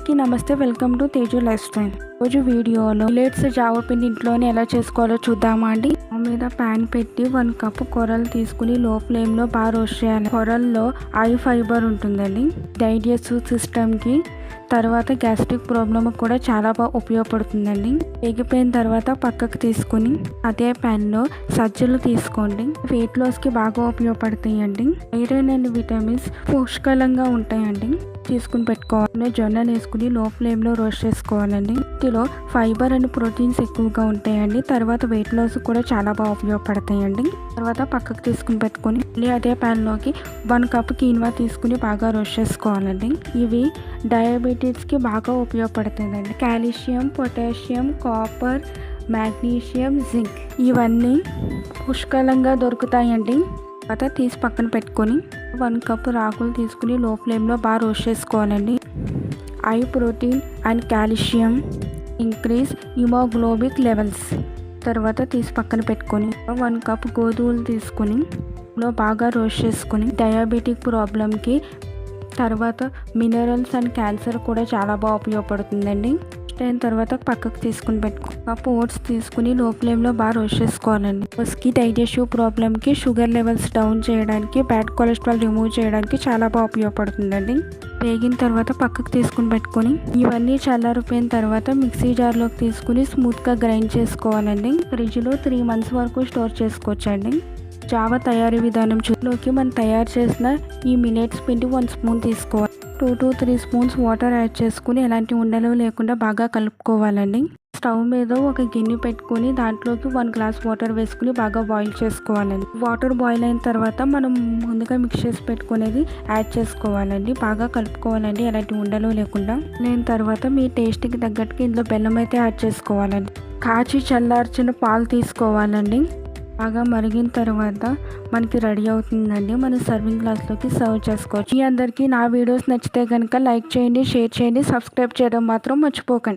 అందరికీ నమస్తే. Welcome to Teju life style. రోజు వీడియోలో మిల్లెట్స్ జావ పిండి ఇంట్లోనే ఎలా చేసుకోవాలో చూద్దామా అండి. మీద ప్యాన్ పెట్టి 1 కప్ కొర్రలు తీసుకుని లో ఫ్లేమ్ లో బాగా రోస్ట్ చేయాలి. కొర్రల్లో ఐ ఫైబర్ ఉంటుందండి. డైజెస్టివ్ సిస్టమ్ కి తర్వాత గ్యాస్ట్రిక్ ప్రాబ్లమ్ కూడా చాలా బాగా ఉపయోగపడుతుందండి. ఎగిపోయిన తర్వాత పక్కకు తీసుకుని అదే ప్యాన్ లో సజ్జలు తీసుకోండి. వెయిట్ లాస్ కి బాగా ఉపయోగపడతాయండి. ఐరన్ అండ్ విటమిన్స్ పుష్కలంగా ఉంటాయండి. తీసుకుని పెట్టుకోవాలి. జొన్నలు వేసుకుని లో ఫ్లేమ్ లో రోస్ట్ చేసుకోవాలండి. వీటిలో ఫైబర్ అండ్ ప్రోటీన్స్ ఎక్కువగా ఉంటాయండి. తర్వాత వెయిట్ లాస్ కూడా చాలా బాగా ఉపయోగపడతాయండి. తర్వాత పక్కకు తీసుకుని పెట్టుకుని మళ్ళీ అదే ప్యాన్ లోకి 1 కప్ కీన్వా తీసుకుని బాగా రోస్ట్ చేసుకోవాలండి. ఇవి డయాబెటీస్ కి బాగా ఉపయోగపడుతుందండి. Calcium, potassium, copper, magnesium, zinc ఇవన్నీ పుష్కలంగా దొరుకుతాయండి. తర్వాత తీసి పక్కన పెట్టుకొని 1 కప్ రాగులు తీసుకుని లో ఫ్లేమ్లో బాగా రోస్ట్ చేసుకోవాలండి. I protein and calcium increase haemoglobin levels. తర్వాత తీసి పక్కన పెట్టుకొని 1 కప్ గోధుమలు తీసుకుని బాగా రోస్ట్ చేసుకుని డయాబెటిక్ ప్రాబ్లంకి తర్వాత మినరల్స్ అండ్ క్యాన్సర్ కూడా చాలా బాగా ఉపయోగపడుతుందండి. అయిన తర్వాత పక్కకు తీసుకుని కప్ ఓట్స్ తీసుకుని లో ఫ్లేమ్లో బాగా రోస్ట్ చేసుకోవాలండి. ఓట్స్కి డైజెస్టివ్ ప్రాబ్లమ్కి, షుగర్ లెవెల్స్ డౌన్ చేయడానికి, బ్యాడ్ కొలెస్ట్రాల్ రిమూవ్ చేయడానికి చాలా బాగా ఉపయోగపడుతుందండి. వేగిన తర్వాత పక్కకు తీసుకుని పెట్టుకొని ఇవన్నీ చల్లారిపోయిన తర్వాత మిక్సీ జార్లోకి తీసుకుని స్మూత్గా గ్రైండ్ చేసుకోవాలండి. ఫ్రిడ్జ్లో 3 months వరకు స్టోర్ చేసుకోవచ్చండి. జావా తయారీ విధానం చూలోకి మనం తయారు చేసిన ఈ మిల్లెట్స్ పిండి 1 స్పూన్ తీసుకోవాలి. 2 to 3 స్పూన్స్ వాటర్ యాడ్ చేసుకుని ఎలాంటి ఉండలు లేకుండా బాగా కలుపుకోవాలండి. స్టవ్ మీద ఒక గిన్నె పెట్టుకుని దాంట్లోకి 1 గ్లాస్ వాటర్ వేసుకుని బాగా బాయిల్ చేసుకోవాలండి. వాటర్ బాయిల్ అయిన తర్వాత మనం ముందుగా మిక్స్ చేసి పెట్టుకునేది యాడ్ చేసుకోవాలండి. బాగా కలుపుకోవాలండి ఎలాంటి ఉండలు లేకుండా. లేని తర్వాత మీ టేస్ట్కి తగ్గట్టుగా ఇందులో బెల్లం అయితే యాడ్ చేసుకోవాలండి. కాచి చల్లార్చిన పాలు తీసుకోవాలండి. బాగా మరిగిన తర్వాత మనకి రెడీ అవుతుందండి. మనం సర్వింగ్ గ్లాస్లోకి సర్వ్ చేసుకోవచ్చు. మీ అందరికీ నా వీడియోస్ నచ్చితే కనుక లైక్ చేయండి, షేర్ చేయండి, సబ్స్క్రైబ్ చేయడం మాత్రం మర్చిపోకండి.